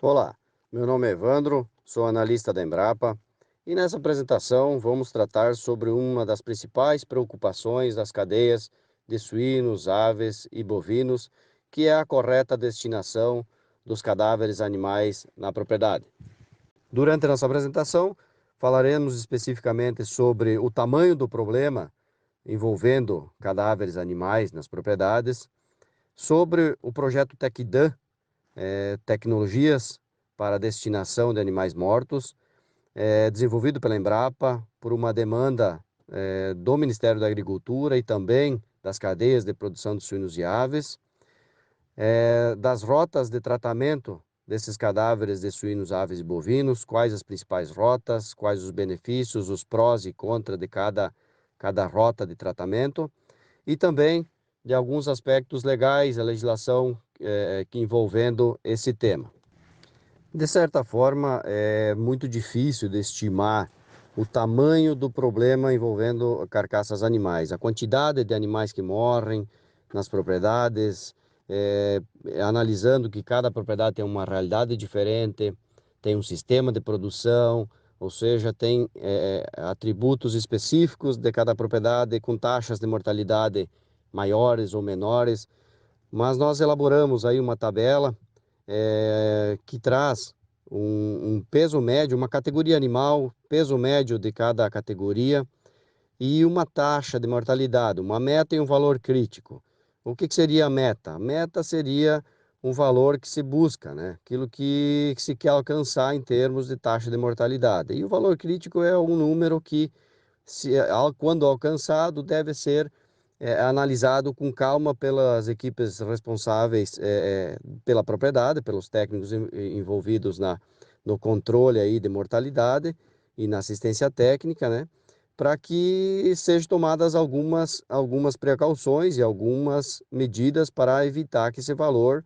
Olá, meu nome é Evandro, sou analista da Embrapa e nessa apresentação vamos tratar sobre uma das principais preocupações das cadeias de suínos, aves e bovinos, que é a correta destinação dos cadáveres animais na propriedade. Durante a nossa apresentação, falaremos especificamente sobre o tamanho do problema envolvendo cadáveres animais nas propriedades, sobre o projeto TecDan, tecnologias para a destinação de animais mortos, desenvolvido pela Embrapa por uma demanda do Ministério da Agricultura e também das cadeias de produção de suínos e aves, das rotas de tratamento desses cadáveres de suínos, aves e bovinos, quais as principais rotas, quais os benefícios, os prós e contras de cada rota de tratamento, e também de alguns aspectos legais, a legislação que envolvendo esse tema. De certa forma, é muito difícil de estimar o tamanho do problema envolvendo carcaças animais, a quantidade de animais que morrem nas propriedades, analisando que cada propriedade tem uma realidade diferente, tem um sistema de produção, ou seja, tem atributos específicos de cada propriedade com taxas de mortalidade maiores ou menores, mas nós elaboramos aí uma tabela que traz um peso médio, uma categoria animal, peso médio de cada categoria e uma taxa de mortalidade, uma meta e um valor crítico. O que seria a meta? A meta seria um valor que se busca, né? Aquilo que se quer alcançar em termos de taxa de mortalidade. E o valor crítico é um número que, quando alcançado, deve ser analisado com calma pelas equipes responsáveis pela propriedade, pelos técnicos envolvidos no controle aí de mortalidade e na assistência técnica, né? Para que sejam tomadas algumas precauções e algumas medidas para evitar que esse valor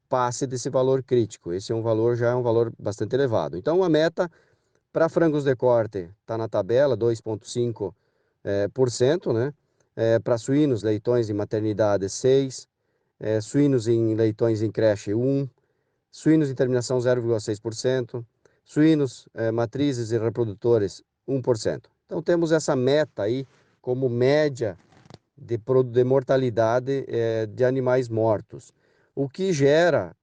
passe desse valor crítico. Esse já é um valor bastante elevado. Então, a meta para frangos de corte está na tabela, 2,5%, né? Para suínos, leitões em maternidade, 6%, suínos em leitões em creche, 1%, suínos em terminação, 0,6%, suínos, matrizes e reprodutores, 1%. Então, temos essa meta aí como média de mortalidade de animais mortos, o que gera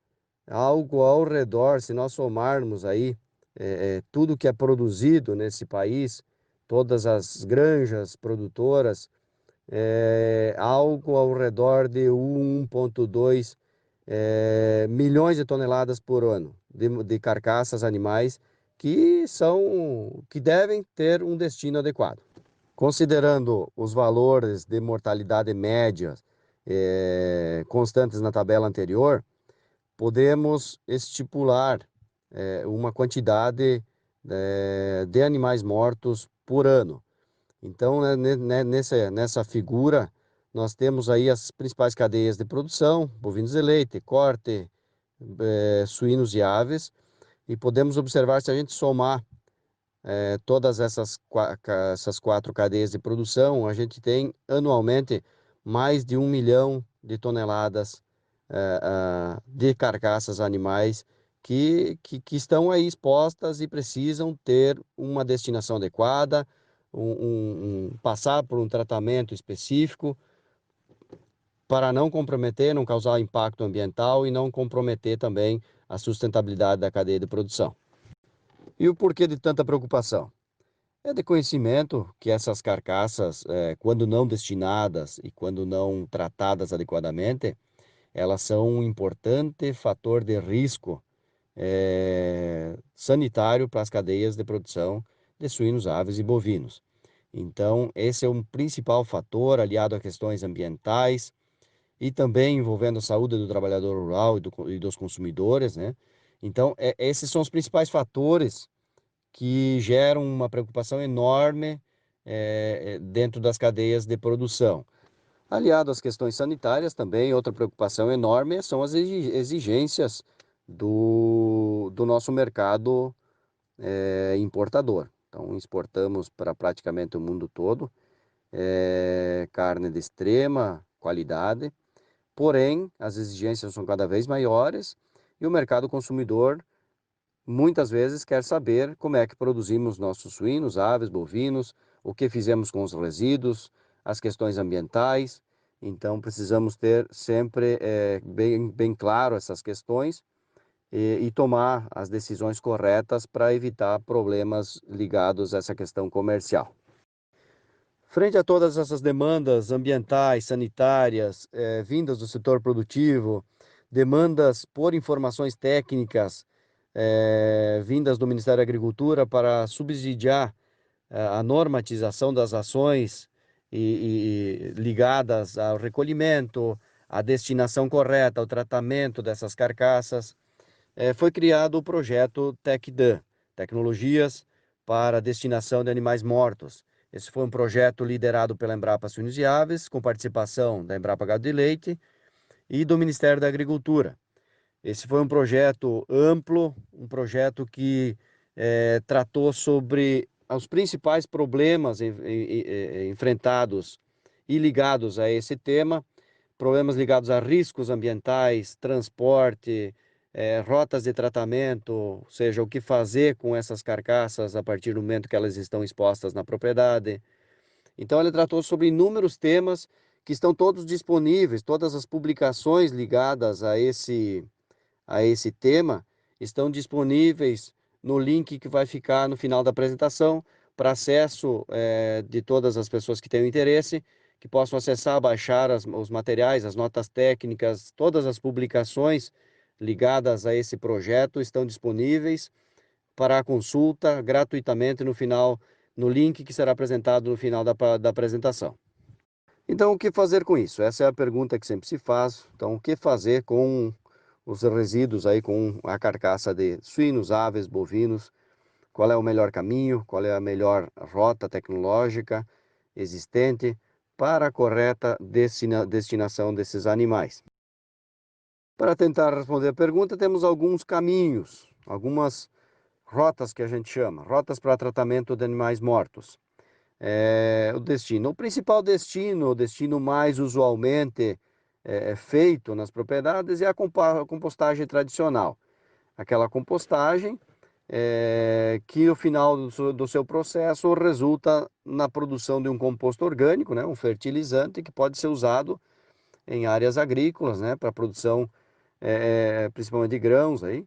algo ao redor, se nós somarmos aí tudo que é produzido nesse país, todas as granjas produtoras, algo ao redor de 1,2 milhões de toneladas por ano de carcaças animais que devem ter um destino adequado. Considerando os valores de mortalidade média constantes na tabela anterior, podemos estipular uma quantidade de animais mortos por ano. Então, né, nessa figura, nós temos aí as principais cadeias de produção, bovinos de leite, corte, suínos e aves, e podemos observar, se a gente somar todas essas quatro cadeias de produção, a gente tem anualmente mais de 1 milhão de toneladas de carcaças animais que estão aí expostas e precisam ter uma destinação adequada, passar por um tratamento específico para não comprometer, não causar impacto ambiental e não comprometer também a sustentabilidade da cadeia de produção. E o porquê de tanta preocupação? É de conhecimento que essas carcaças, quando não destinadas e quando não tratadas adequadamente, elas são um importante fator de risco sanitário para as cadeias de produção de suínos, aves e bovinos. Então, esse é um principal fator aliado a questões ambientais e também envolvendo a saúde do trabalhador rural e dos consumidores, né? Então, esses são os principais fatores que geram uma preocupação enorme dentro das cadeias de produção. Aliado às questões sanitárias, também outra preocupação enorme são as exigências do nosso mercado importador. Então, exportamos para praticamente o mundo todo carne de extrema qualidade, porém, as exigências são cada vez maiores e o mercado consumidor muitas vezes quer saber como é que produzimos nossos suínos, aves, bovinos, o que fizemos com os resíduos, as questões ambientais. Então, precisamos ter sempre bem claro essas questões e tomar as decisões corretas para evitar problemas ligados a essa questão comercial. Frente a todas essas demandas ambientais, sanitárias, vindas do setor produtivo, demandas por informações técnicas, vindas do Ministério da Agricultura para subsidiar a normatização das ações e ligadas ao recolhimento, à destinação correta, ao tratamento dessas carcaças, foi criado o projeto TecDan, Tecnologias para a Destinação de Animais Mortos. Esse foi um projeto liderado pela Embrapa Suínos e Aves, com participação da Embrapa Gado de Leite e do Ministério da Agricultura. Esse foi um projeto amplo, um projeto que tratou sobre os principais problemas enfrentados e ligados a esse tema, problemas ligados a riscos ambientais, transporte, rotas de tratamento, ou seja, o que fazer com essas carcaças a partir do momento que elas estão expostas na propriedade. Então, ele tratou sobre inúmeros temas que estão todos disponíveis, todas as publicações ligadas a esse tema estão disponíveis no link que vai ficar no final da apresentação para acesso de todas as pessoas que tenham interesse, que possam acessar, baixar os materiais, as notas técnicas, todas as publicações ligadas a esse projeto estão disponíveis para a consulta gratuitamente no final, no link que será apresentado no final da apresentação. Então, o que fazer com isso? Essa é a pergunta que sempre se faz. Então, o que fazer com os resíduos aí, com a carcaça de suínos, aves, bovinos? Qual é o melhor caminho? Qual é a melhor rota tecnológica existente para a correta destinação desses animais? Para tentar responder a pergunta, temos alguns caminhos, algumas rotas que a gente chama, rotas para tratamento de animais mortos. O destino. O principal destino, o destino mais usualmente feito nas propriedades é a compostagem tradicional. Aquela compostagem que no final do seu processo resulta na produção de um composto orgânico, né, um fertilizante que pode ser usado em áreas agrícolas, né, para produção principalmente de grãos aí.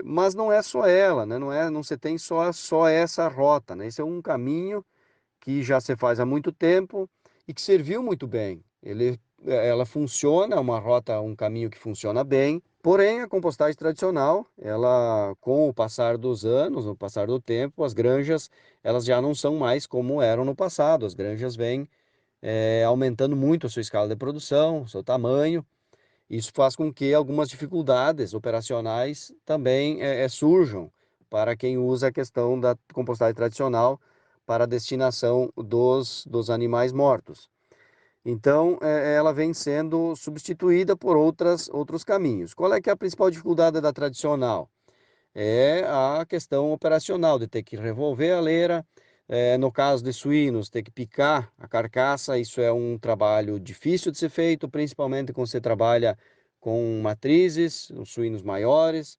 Mas não é só ela, né? Não se tem só essa rota, né? Esse é um caminho que já se faz há muito tempo e que serviu muito bem. Ela funciona, é uma rota, um caminho que funciona bem. Porém, a compostagem tradicional, ela, com o passar dos anos, no passar do tempo, as granjas, elas já não são mais como eram no passado. As granjas vêm aumentando muito a sua escala de produção, seu tamanho. Isso faz com que algumas dificuldades operacionais também surjam para quem usa a questão da compostagem tradicional para a destinação dos animais mortos. Então, ela vem sendo substituída por outros caminhos. Qual é que é a principal dificuldade da tradicional? É a questão operacional, de ter que revolver a leira, no caso de suínos, ter que picar a carcaça, isso é um trabalho difícil de ser feito, principalmente quando você trabalha com matrizes, os suínos maiores,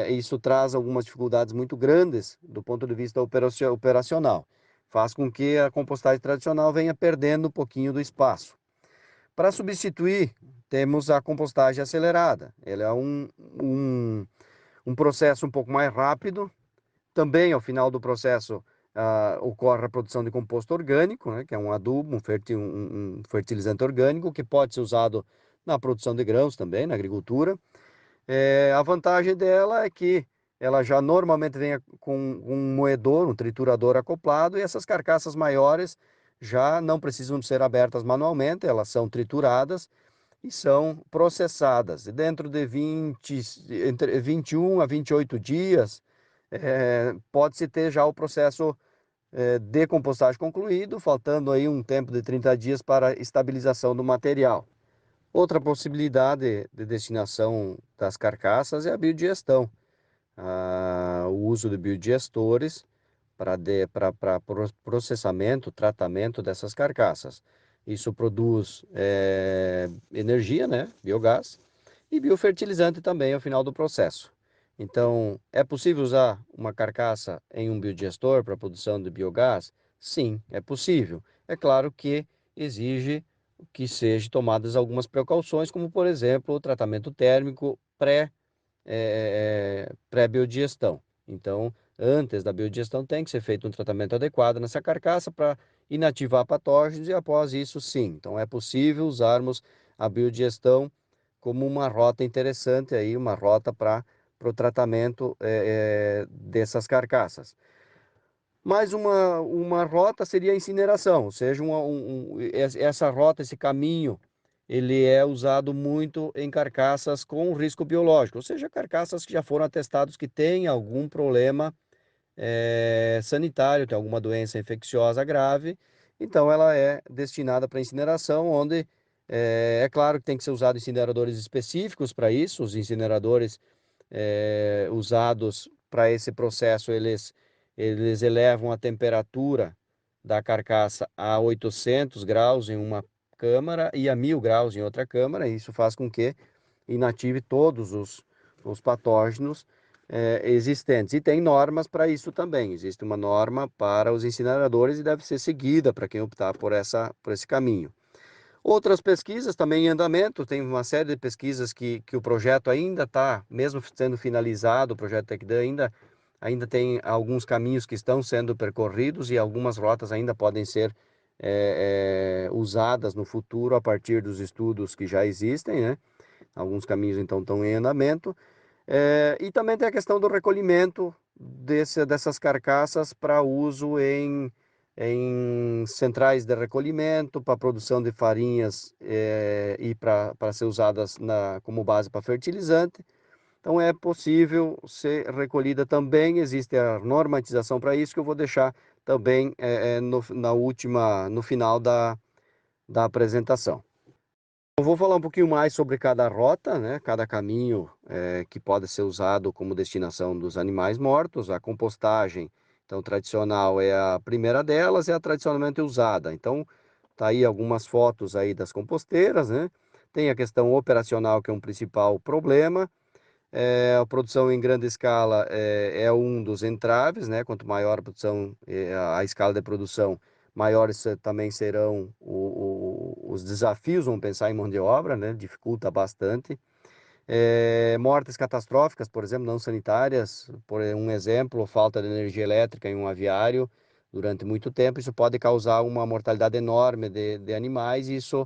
isso traz algumas dificuldades muito grandes do ponto de vista operacional, faz com que a compostagem tradicional venha perdendo um pouquinho do espaço. Para substituir, temos a compostagem acelerada, ela é um processo um pouco mais rápido. Também, ao final do processo, ocorre a produção de composto orgânico, né, que é um adubo, um fertilizante orgânico, que pode ser usado na produção de grãos também, na agricultura. A vantagem dela é que ela já normalmente vem com um moedor, um triturador acoplado, e essas carcaças maiores já não precisam ser abertas manualmente, elas são trituradas e são processadas. E dentro de entre 21 a 28 dias, pode-se ter já o processo de compostagem concluído, faltando aí um tempo de 30 dias para estabilização do material. Outra possibilidade de destinação das carcaças é a biodigestão. O uso de biodigestores para processamento, tratamento dessas carcaças. Isso produz energia, né, biogás, e biofertilizante também ao final do processo. Então, é possível usar uma carcaça em um biodigestor para a produção de biogás? Sim, é possível. É claro que exige que sejam tomadas algumas precauções, como, por exemplo, o tratamento térmico pré-biodigestão. Então, antes da biodigestão, tem que ser feito um tratamento adequado nessa carcaça para inativar patógenos e após isso, sim. Então, é possível usarmos a biodigestão como uma rota interessante aí, uma rota para o tratamento dessas carcaças. Mais uma rota seria a incineração, ou seja, essa rota, esse caminho, ele é usado muito em carcaças com risco biológico, ou seja, carcaças que já foram atestados que têm algum problema sanitário, tem alguma doença infecciosa grave, então ela é destinada para incineração, onde é claro que tem que ser usado incineradores específicos para isso, os incineradores usados para esse processo, eles elevam a temperatura da carcaça a 800 graus em uma câmara e a 1000 graus em outra câmara, e isso faz com que inative todos os patógenos existentes. E tem normas para isso também. Existe uma norma para os incineradores e deve ser seguida para quem optar por esse caminho. Outras pesquisas também em andamento, tem uma série de pesquisas que o projeto ainda está, mesmo sendo finalizado, o projeto TecDan ainda tem alguns caminhos que estão sendo percorridos e algumas rotas ainda podem ser usadas no futuro a partir dos estudos que já existem, né? Alguns caminhos então estão em andamento. E também tem a questão do recolhimento dessas carcaças para uso em centrais de recolhimento, para produção de farinhas e para ser usadas como base para fertilizante. Então é possível ser recolhida também, existe a normatização para isso, que eu vou deixar também no final da apresentação. Eu vou falar um pouquinho mais sobre cada rota, né? Cada caminho que pode ser usado como destinação dos animais mortos. A compostagem, então, tradicional é a primeira delas, é a tradicionalmente usada. Então, tá aí algumas fotos aí das composteiras, né? Tem a questão operacional, que é um principal problema. A produção em grande escala é um dos entraves, né? Quanto maior a produção, a escala de produção, maiores também serão os desafios, vamos pensar em mão de obra, né? Dificulta bastante. Mortes catastróficas, por exemplo, não sanitárias, por um exemplo, falta de energia elétrica em um aviário durante muito tempo, isso pode causar uma mortalidade enorme de animais, e isso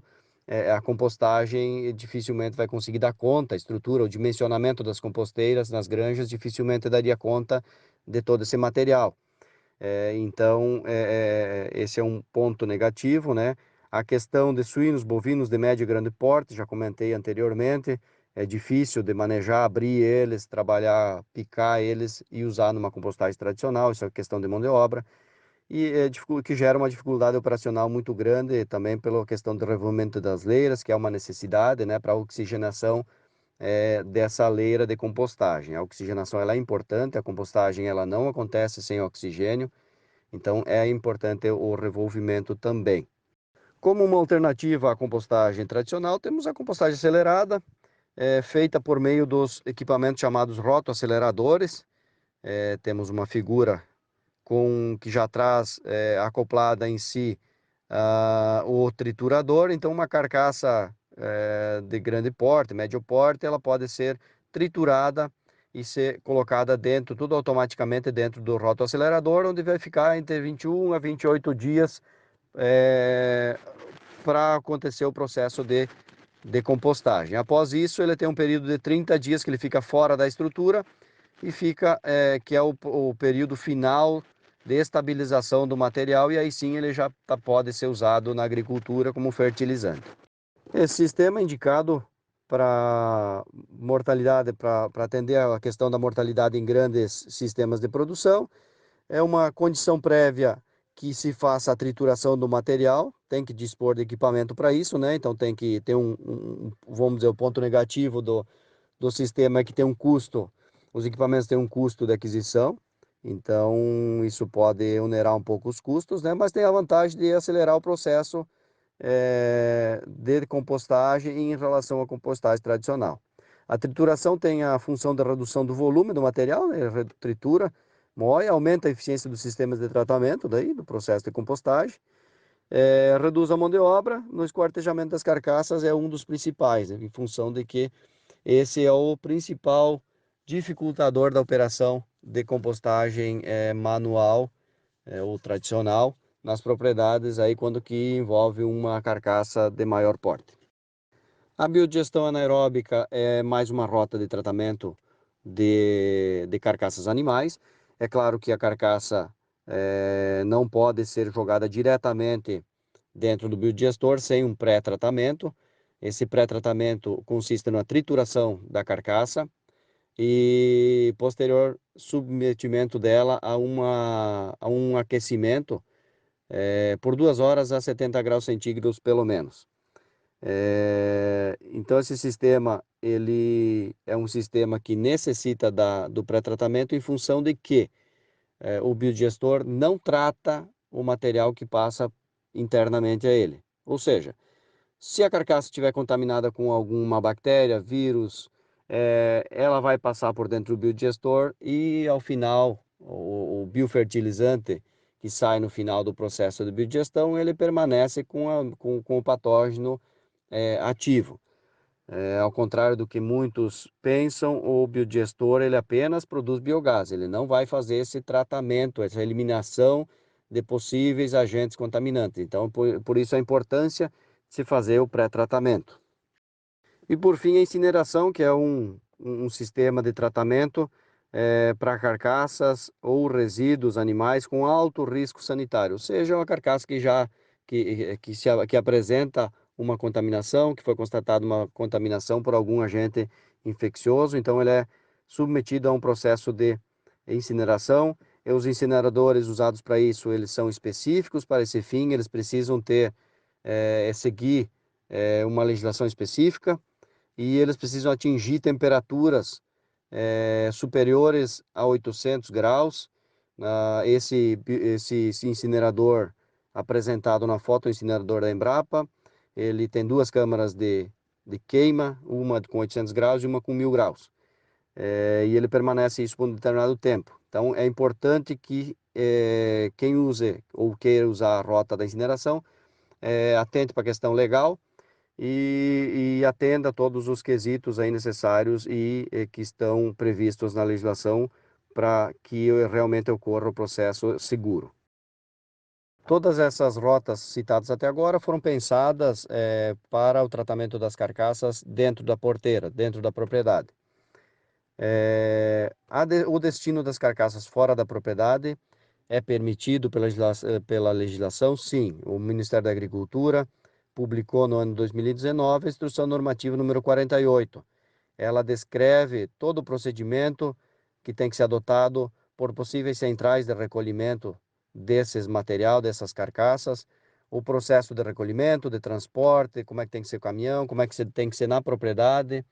a compostagem dificilmente vai conseguir dar conta, a estrutura, o dimensionamento das composteiras nas granjas dificilmente daria conta de todo esse material. Então, esse é um ponto negativo, né? A questão de suínos, bovinos de médio e grande porte, já comentei anteriormente, é difícil de manejar, abrir eles, trabalhar, picar eles e usar numa compostagem tradicional, isso é questão de mão de obra, e que gera uma dificuldade operacional muito grande, também pela questão do revolvimento das leiras, que é uma necessidade, né, para a oxigenação dessa leira de compostagem. A oxigenação ela é importante, a compostagem ela não acontece sem oxigênio, então é importante o revolvimento também. Como uma alternativa à compostagem tradicional, temos a compostagem acelerada, feita por meio dos equipamentos chamados rotoaceleradores. Temos uma figura que já traz acoplada em si o triturador, então uma carcaça de grande porte, médio porte, ela pode ser triturada e ser colocada dentro, tudo automaticamente dentro do rotoacelerador, onde vai ficar entre 21 a 28 dias para acontecer o processo de compostagem. Após isso, ele tem um período de 30 dias que ele fica fora da estrutura e fica, que é o período final de estabilização do material, e aí sim ele já pode ser usado na agricultura como fertilizante. Esse sistema é indicado para mortalidade, para atender a questão da mortalidade em grandes sistemas de produção. É uma condição prévia que se faça a trituração do material, tem que dispor de equipamento para isso, né? Então tem que ter vamos dizer, o ponto negativo do sistema é que tem um custo, os equipamentos têm um custo de aquisição, então isso pode onerar um pouco os custos, né? Mas tem a vantagem de acelerar o processo de compostagem em relação à compostagem tradicional. A trituração tem a função da redução do volume do material, né? Tritura, moe, aumenta a eficiência dos sistemas de tratamento, daí, do processo de compostagem. Reduz a mão de obra no esquartejamento das carcaças, é um dos principais, né? Em função de que esse é o principal dificultador da operação de compostagem manual ou tradicional nas propriedades aí quando que envolve uma carcaça de maior porte. A biodigestão anaeróbica é mais uma rota de tratamento de carcaças animais. É claro que a carcaça não pode ser jogada diretamente dentro do biodigestor sem um pré-tratamento. Esse pré-tratamento consiste na trituração da carcaça e posterior submetimento dela a um aquecimento por 2 horas a 70 graus centígrados pelo menos. Então esse sistema ele é um sistema que necessita do pré-tratamento em função de que o biodigestor não trata o material que passa internamente a ele. Ou seja, se a carcaça estiver contaminada com alguma bactéria, vírus, ela vai passar por dentro do biodigestor e ao final o biofertilizante que sai no final do processo de biodigestão, ele permanece com o patógeno ativo. Ao contrário do que muitos pensam, o biodigestor ele apenas produz biogás, ele não vai fazer esse tratamento, essa eliminação de possíveis agentes contaminantes. Então, por isso a importância de se fazer o pré-tratamento. E por fim, a incineração, que é um sistema de tratamento para carcaças ou resíduos animais com alto risco sanitário, ou seja, uma carcaça que apresenta uma contaminação, que foi constatada uma contaminação por algum agente infeccioso, então ele é submetido a um processo de incineração. E os incineradores usados para isso, eles são específicos para esse fim, eles precisam seguir uma legislação específica e eles precisam atingir temperaturas superiores a 800 graus. Esse incinerador apresentado na foto, o incinerador da Embrapa, ele tem 2 câmaras de queima, uma com 800 graus e uma com 1000 graus. E ele permanece isso por um determinado tempo. Então, é importante que quem use ou queira usar a rota da incineração atente para a questão legal e atenda a todos os quesitos aí necessários e que estão previstos na legislação para que realmente ocorra o processo seguro. Todas essas rotas citadas até agora foram pensadas para o tratamento das carcaças dentro da porteira, dentro da propriedade. O destino das carcaças fora da propriedade é permitido pela legislação, sim. O Ministério da Agricultura publicou no ano 2019 a Instrução Normativa número 48. Ela descreve todo o procedimento que tem que ser adotado por possíveis centrais de recolhimento desses material, dessas carcaças, o processo de recolhimento, de transporte, como é que tem que ser o caminhão, como é que tem que ser na propriedade,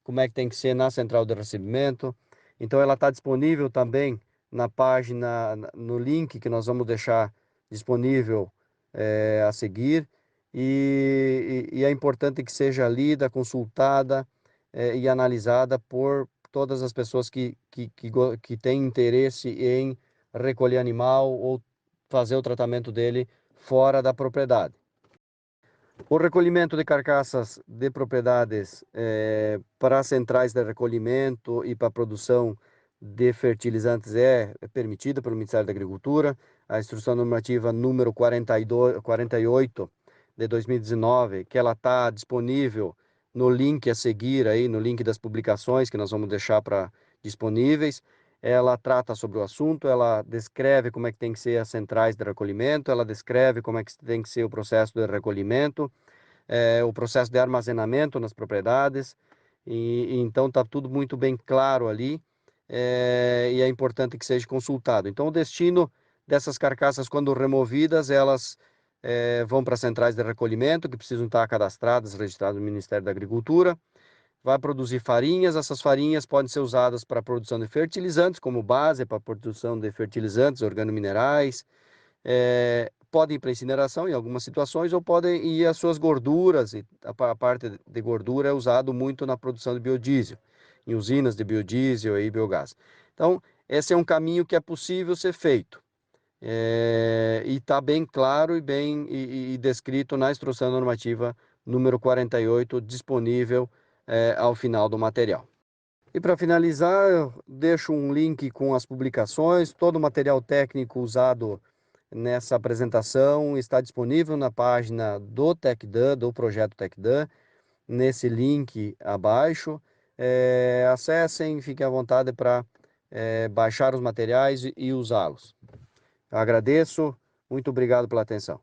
como é que tem que ser na central de recebimento. Então ela está disponível também na página, no link que nós vamos deixar disponível a seguir. E é importante que seja lida, consultada e analisada por todas as pessoas que têm interesse em recolher animal ou fazer o tratamento dele fora da propriedade. O recolhimento de carcaças de propriedades para centrais de recolhimento e para a produção de fertilizantes é permitida pelo Ministério da Agricultura. A Instrução Normativa número 48 de 2019, que ela está disponível no link a seguir, aí, no link das publicações que nós vamos deixar disponíveis. Ela trata sobre o assunto, ela descreve como é que tem que ser as centrais de recolhimento, ela descreve como é que tem que ser o processo de recolhimento, o processo de armazenamento nas propriedades, e então está tudo muito bem claro ali, e é importante que seja consultado. Então o destino dessas carcaças, quando removidas, elas vão para centrais de recolhimento, que precisam estar cadastradas, registradas no Ministério da Agricultura. Vai produzir farinhas, essas farinhas podem ser usadas para a produção de fertilizantes, como base para a produção de fertilizantes, organominerais. podem ir para incineração em algumas situações ou podem ir às suas gorduras, e a parte de gordura é usado muito na produção de biodiesel, em usinas de biodiesel e biogás. Então, esse é um caminho que é possível ser feito. E está bem claro e bem e descrito na instrução normativa número 48, disponível ao final do material. E para finalizar, eu deixo um link com as publicações, todo o material técnico usado nessa apresentação está disponível na página do TecDan, do projeto TecDan, nesse link abaixo. Acessem, fiquem à vontade para baixar os materiais e usá-los. Agradeço, muito obrigado pela atenção.